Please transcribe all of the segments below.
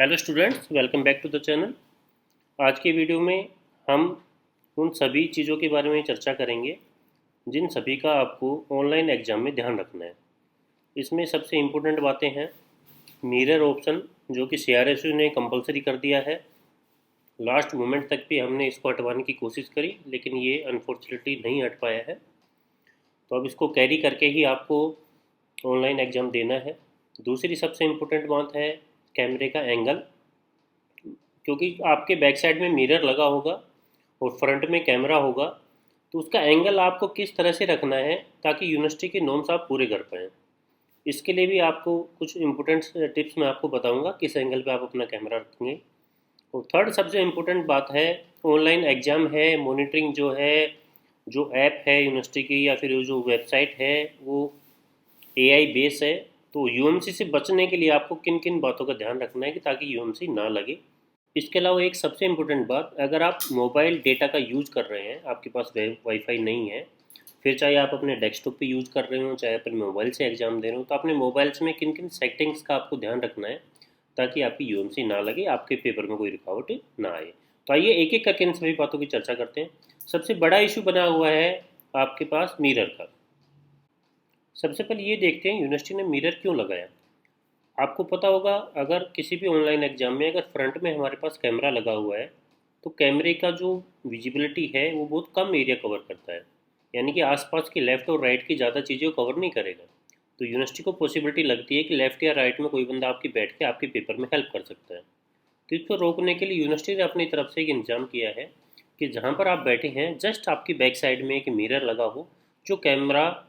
Hello students, welcome back to the channel. आज की video में हम उन सभी चीज़ों के बारे में चर्चा करेंगे जिन सभी का आपको ऑनलाइन एग्ज़ाम में ध्यान रखना है। इसमें सबसे इम्पोर्टेंट बातें हैं मिरर ऑप्शन, जो कि सीआरएसयू ने कंपलसरी कर दिया है। लास्ट मोमेंट तक भी हमने इसको हटवाने की कोशिश करी, लेकिन ये अनफॉर्चुनेटली नहीं हट पाया है। तो अब इसको कैरी करके ही आपको ऑनलाइन एग्ज़ाम देना है। दूसरी सबसे इम्पोर्टेंट बात है कैमरे का एंगल, क्योंकि आपके बैक साइड में मिरर लगा होगा और फ्रंट में कैमरा होगा, तो उसका एंगल आपको किस तरह से रखना है ताकि यूनिवर्सिटी के नॉर्म्स आप पूरे कर पाएँ। इसके लिए भी आपको कुछ इम्पोर्टेंट टिप्स मैं आपको बताऊंगा किस एंगल पे आप अपना कैमरा रखेंगे। और थर्ड सबसे इम्पोर्टेंट बात है ऑनलाइन एग्ज़ाम है, मॉनिटरिंग जो है, जो ऐप है यूनिवर्सिटी की या फिर जो वेबसाइट है वो एआई बेस है। तो यूएमसी से बचने के लिए आपको किन किन बातों का ध्यान रखना है कि ताकि यूएमसी ना लगे। इसके अलावा एक सबसे इम्पोर्टेंट बात, अगर आप मोबाइल डेटा का यूज़ कर रहे हैं, आपके पास वाईफाई नहीं है, फिर चाहे आप अपने डेस्कटॉप पे यूज़ कर रहे हो चाहे अपने मोबाइल से एग्ज़ाम दे रहे हो, तो अपने मोबाइल्स में किन किन सेटिंग्स का आपको ध्यान रखना है ताकि आपकी यूएमसी ना लगे, आपके पेपर में कोई रुकावट ना आए। तो आइए एक एक करके इन सभी बातों की चर्चा करते हैं। सबसे बड़ा इशू बना हुआ है आपके पास मिरर का। सबसे पहले ये देखते हैं यूनिवर्सिटी ने मिरर क्यों लगाया। आपको पता होगा, अगर किसी भी ऑनलाइन एग्ज़ाम में अगर फ्रंट में हमारे पास कैमरा लगा हुआ है तो कैमरे का जो विजिबिलिटी है वो बहुत कम एरिया कवर करता है, यानी कि आसपास की लेफ़्ट और राइट की ज़्यादा चीज़ें कवर नहीं करेगा। तो यूनिवर्सिटी को पॉसिबिलिटी लगती है कि लेफ़्ट या राइट में कोई बंदा आपकी बैठ के आपके पेपर में हेल्प कर सकता है। तो इसको रोकने के लिए यूनिवर्सिटी ने अपनी तरफ से एक इंतजाम किया है कि जहाँ पर आप बैठे हैं जस्ट आपकी बैक साइड में एक मिरर लगा हो, जो कैमरा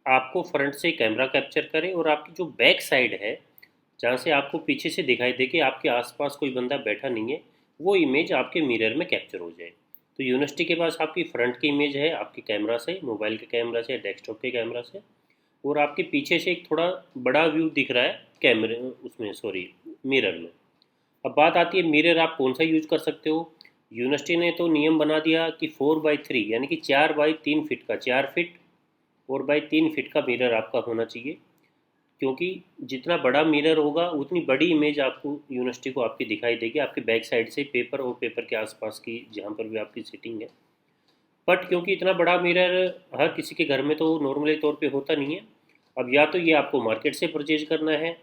आपको फ्रंट से कैमरा कैप्चर करे और आपकी जो बैक साइड है जहाँ से आपको पीछे से दिखाई दे कि आपके आसपास कोई बंदा बैठा नहीं है, वो इमेज आपके मिरर में कैप्चर हो जाए। तो यूनिवर्सिटी के पास आपकी फ्रंट की इमेज है आपके कैमरा से, मोबाइल के कैमरा से, डेस्कटॉप के कैमरा से, और आपके पीछे से एक थोड़ा बड़ा व्यू दिख रहा है कैमरे उसमें, सॉरी, मिरर में। अब बात आती है मिरर आप कौन सा यूज कर सकते हो। यूनिवर्सिटी ने तो नियम बना दिया कि 4x3 यानी कि 4x3 फीट का, 4 फीट और बाई 3 फीट का मिरर आपका होना चाहिए, क्योंकि जितना बड़ा मिरर होगा उतनी बड़ी इमेज आपको यूनिवर्सिटी को आपकी दिखाई देगी आपके बैक साइड से, पेपर और पेपर के आसपास की जहाँ पर भी आपकी सीटिंग है। बट क्योंकि इतना बड़ा मिरर हर किसी के घर में तो नॉर्मली तौर पे होता नहीं है, अब या तो ये आपको मार्केट से परचेज करना है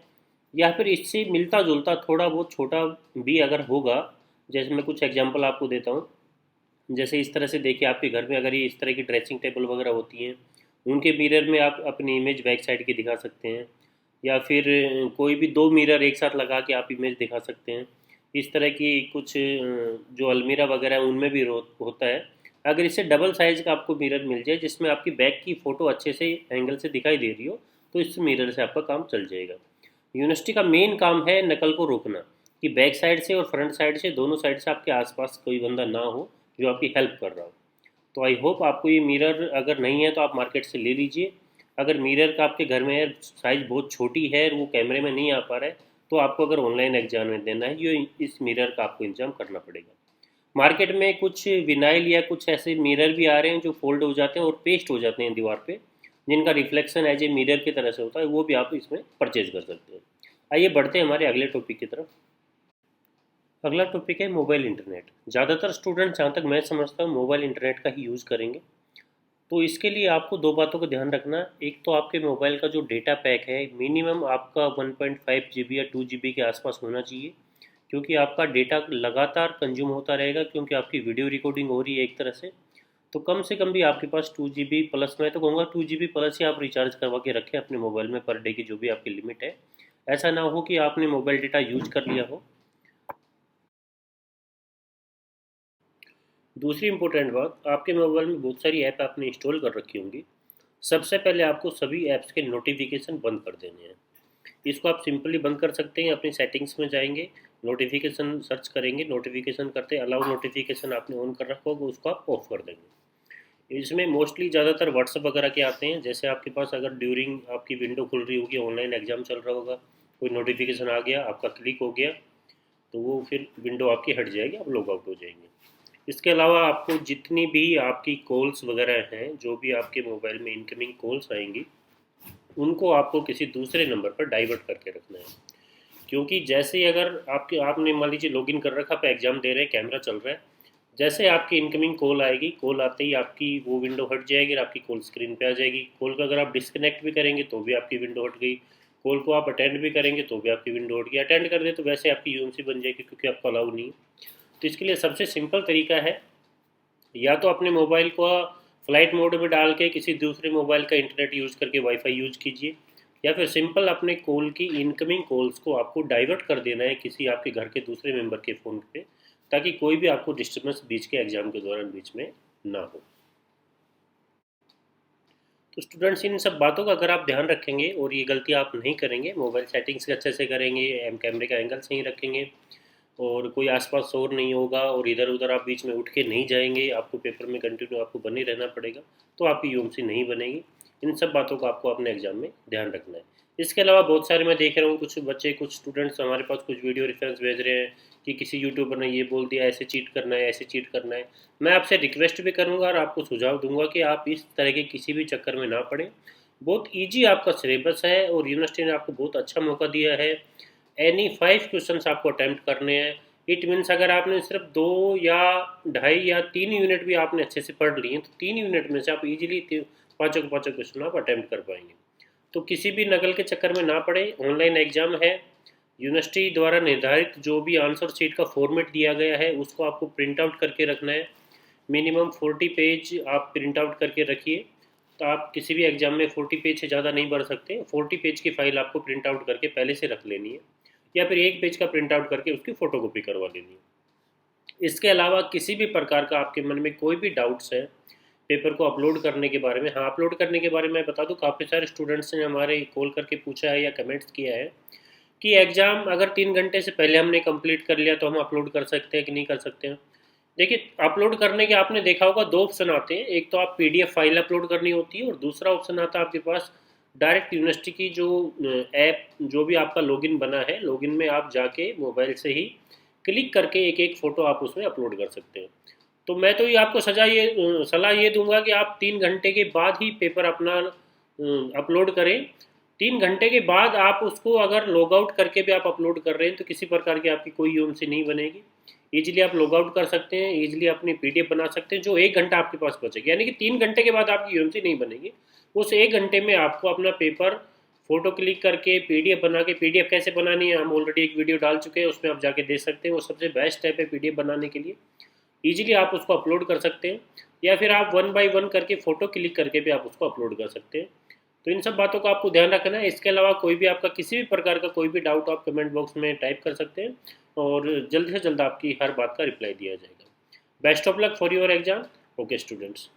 या फिर इससे मिलता जुलता थोड़ा बहुत छोटा भी अगर होगा। जैसे मैं कुछ एग्जांपल आपको देता हूँ। जैसे इस तरह से देखिए, आपके घर में अगर ये इस तरह की ड्रेसिंग टेबल वगैरह होती हैं, उनके मिरर में आप अपनी इमेज बैक साइड की दिखा सकते हैं, या फिर कोई भी दो मिरर एक साथ लगा के आप इमेज दिखा सकते हैं। इस तरह की कुछ जो अलमीरा वगैरह है उनमें भी होता है। अगर इससे डबल साइज़ का आपको मिरर मिल जाए जिसमें आपकी बैक की फ़ोटो अच्छे से एंगल से दिखाई दे रही हो, तो इस मिरर से आपका काम चल जाएगा। यूनिवर्सिटी का मेन काम है नकल को रोकना, कि बैक साइड से और फ्रंट साइड से, दोनों साइड से आपके आसपास कोई बंदा ना हो जो आपकी हेल्प कर रहा हो। तो आई होप आपको ये मिरर अगर नहीं है तो आप मार्केट से ले लीजिए। अगर मिरर का आपके घर में है, साइज़ बहुत छोटी है, वो कैमरे में नहीं आ पा रहा है, तो आपको अगर ऑनलाइन एग्जाम में देना है ये इस मिरर का आपको इंतजाम करना पड़ेगा। मार्केट में कुछ विनाइल या कुछ ऐसे मिरर भी आ रहे हैं जो फोल्ड हो जाते हैं और पेस्ट हो जाते हैं दीवार पे, जिनका रिफ्लेक्शन एज ए मिरर की तरह से होता है, वो भी आप इसमें परचेज कर सकते हैं। आइए बढ़ते हैं हमारे अगले टॉपिक की तरफ। अगला टॉपिक है मोबाइल इंटरनेट। ज़्यादातर स्टूडेंट, जहाँ तक मैं समझता हूँ, मोबाइल इंटरनेट का ही यूज़ करेंगे। तो इसके लिए आपको दो बातों का ध्यान रखना। एक तो आपके मोबाइल का जो डेटा पैक है मिनिमम आपका 1.5 GB या 2 GB के आसपास होना चाहिए, क्योंकि आपका डेटा लगातार कंज्यूम होता रहेगा, क्योंकि आपकी वीडियो रिकॉर्डिंग हो रही है एक तरह से। तो कम से कम भी आपके पास 2 GB प्लस, मैं तो कहूँगा 2 GB प्लस ही आप रिचार्ज करवा के रखें अपने मोबाइल में पर डे की, जो भी आपकी लिमिट है। ऐसा ना हो कि आपने मोबाइल डेटा यूज कर लिया हो। दूसरी इंपॉर्टेंट बात, आपके मोबाइल में बहुत सारी ऐप आपने इंस्टॉल कर रखी होंगी। सबसे पहले आपको सभी ऐप्स के नोटिफिकेशन बंद कर देने हैं। इसको आप सिंपली बंद कर सकते हैं। अपनी सेटिंग्स में जाएंगे, नोटिफिकेशन सर्च करेंगे, नोटिफिकेशन करते अलाउ नोटिफिकेशन आपने ऑन कर रखा होगा उसको आप ऑफ कर देंगे। इसमें मोस्टली ज़्यादातर व्हाट्सअप वगैरह के आते हैं। जैसे आपके पास अगर ड्यूरिंग आपकी विंडो खुल रही होगी, ऑनलाइन एग्जाम चल रहा होगा, कोई नोटिफिकेशन आ गया, आपका क्लिक हो गया, तो वो फिर विंडो आपकी हट जाएगी, आप लॉग आउट हो जाएंगे। इसके अलावा आपको जितनी भी आपकी कॉल्स वगैरह हैं, जो भी आपके मोबाइल में इनकमिंग कॉल्स आएंगी, उनको आपको किसी दूसरे नंबर पर डाइवर्ट करके रखना है। क्योंकि जैसे ही अगर आपने मान लीजिए लॉगिन कर रखा, आप एग्ज़ाम दे रहे हैं, कैमरा चल रहा है, जैसे आपकी इनकमिंग कॉल आएगी, कॉल आते ही आपकी वो विंडो हट जाएगी और आपकी कॉल स्क्रीन पे आ जाएगी। कॉल को अगर आप डिस्कनेक्ट भी करेंगे तो भी आपकी विंडो हट गई, कॉल को आप अटेंड भी करेंगे तो भी आपकी विंडो हट गई। अटेंड कर दे तो वैसे आपकी यूएमसी बन जाएगी, क्योंकि आपको अलाउ नहीं है। तो इसके लिए सबसे सिंपल तरीका है, या तो अपने मोबाइल को फ्लाइट मोड में डाल के किसी दूसरे मोबाइल का इंटरनेट यूज़ करके वाईफाई यूज़ कीजिए, या फिर सिंपल अपने कॉल की इनकमिंग कॉल्स को आपको डाइवर्ट कर देना है किसी आपके घर के दूसरे मेंबर के फ़ोन पे, ताकि कोई भी आपको डिस्टर्बेंस बीच के एग्ज़ाम के दौरान बीच में ना हो। तो स्टूडेंट्स, इन सब बातों का अगर आप ध्यान रखेंगे और ये गलती आप नहीं करेंगे, मोबाइल सेटिंग्स अच्छे से करेंगे, कैमरे का एंगल सही रखेंगे, और कोई आसपास शोर नहीं होगा, और इधर उधर आप बीच में उठ के नहीं जाएंगे, आपको पेपर में कंटिन्यू आपको बने रहना पड़ेगा, तो आपकी यूएमसी नहीं बनेगी। इन सब बातों का आपको अपने एग्जाम में ध्यान रखना है। इसके अलावा बहुत सारे मैं देख रहा हूँ, कुछ बच्चे, कुछ स्टूडेंट्स हमारे पास कुछ वीडियो रेफरेंस भेज रहे हैं कि किसी यूट्यूबर ने ये बोल दिया, ऐसे चीट करना है, ऐसे चीट करना है। मैं आपसे रिक्वेस्ट भी करूँगा और आपको सुझाव दूंगा कि आप इस तरह के किसी भी चक्कर में ना पड़े। बहुत ईजी आपका सिलेबस है और यूनिवर्सिटी ने आपको बहुत अच्छा मौका दिया है। एनी 5 क्वेश्चंस आपको अटैम्प्ट करने हैं। इट मीन्स अगर आपने सिर्फ 2 या ढाई या 3 यूनिट भी आपने अच्छे से पढ़ लिए तो 3 यूनिट में से आप इजीली पाँचों के पाँचों क्वेश्चन आप अटैम्प्ट कर पाएंगे। तो किसी भी नकल के चक्कर में ना पड़े। ऑनलाइन एग्जाम है, यूनिवर्सिटी द्वारा निर्धारित जो भी आंसर शीट का फॉर्मेट दिया गया है उसको आपको प्रिंट आउट करके रखना है। मिनिमम 40 पेज आप प्रिंट आउट करके रखिए। तो आप किसी भी एग्जाम में 40 पेज से ज़्यादा नहीं भर सकते। 40 पेज की फाइल आपको प्रिंट आउट करके पहले से रख लेनी है, या फिर एक पेज का प्रिंट आउट करके उसकी फ़ोटोकॉपी करवा लेनी है। इसके अलावा किसी भी प्रकार का आपके मन में कोई भी डाउट्स है पेपर को अपलोड करने के बारे में, हाँ, अपलोड करने के बारे में मैं बता दूं, काफ़ी सारे स्टूडेंट्स ने हमारे कॉल करके पूछा है या कमेंट्स किया है कि एग्ज़ाम अगर 3 घंटे से पहले हमने कंप्लीट कर लिया तो हम अपलोड कर सकते हैं कि नहीं कर सकते हैं। देखिए, अपलोड करने के आपने देखा होगा 2 ऑप्शन आते हैं। एक तो आप पीडीएफ फाइल अपलोड करनी होती है, और दूसरा ऑप्शन आता है आपके पास डायरेक्ट यूनिवर्सिटी की जो ऐप, जो भी आपका लॉगिन बना है, लॉगिन में आप जाके मोबाइल से ही क्लिक करके एक एक फ़ोटो आप उसमें अपलोड कर सकते हैं। तो मैं तो ये आपको सलाह ये दूंगा कि आप 3 घंटे के बाद ही पेपर अपना अपलोड करें। 3 घंटे के बाद आप उसको अगर लॉग आउट करके भी आप अपलोड कर रहे हैं तो किसी प्रकार की आपकी कोई यूएमसी नहीं बनेगी। ईजिली आप लॉग आउट कर सकते हैं, ईजिली अपनी पीडीएफ बना सकते हैं, जो 1 घंटा आपके पास बचेगा। यानी कि 3 घंटे के बाद आपकी यूएमसी नहीं बनेगी। उस 1 घंटे में आपको अपना पेपर फोटो क्लिक करके पीडीएफ बना के, पीडीएफ कैसे बनानी है हम ऑलरेडी एक वीडियो डाल चुके हैं, उसमें आप जाके देख सकते हैं। वो सबसे बेस्ट ऐप है पीडीएफ बनाने के लिए। ईजिली आप उसको अपलोड कर सकते हैं, या फिर आप 1 बाय 1 करके फ़ोटो क्लिक करके भी आप उसको अपलोड कर सकते हैं। तो इन सब बातों का आपको ध्यान रखना है। इसके अलावा कोई भी आपका किसी भी प्रकार का कोई भी डाउट आप कमेंट बॉक्स में टाइप कर सकते हैं, और जल्द से जल्द आपकी हर बात का रिप्लाई दिया जाएगा। Best of luck for your exam. Okay students.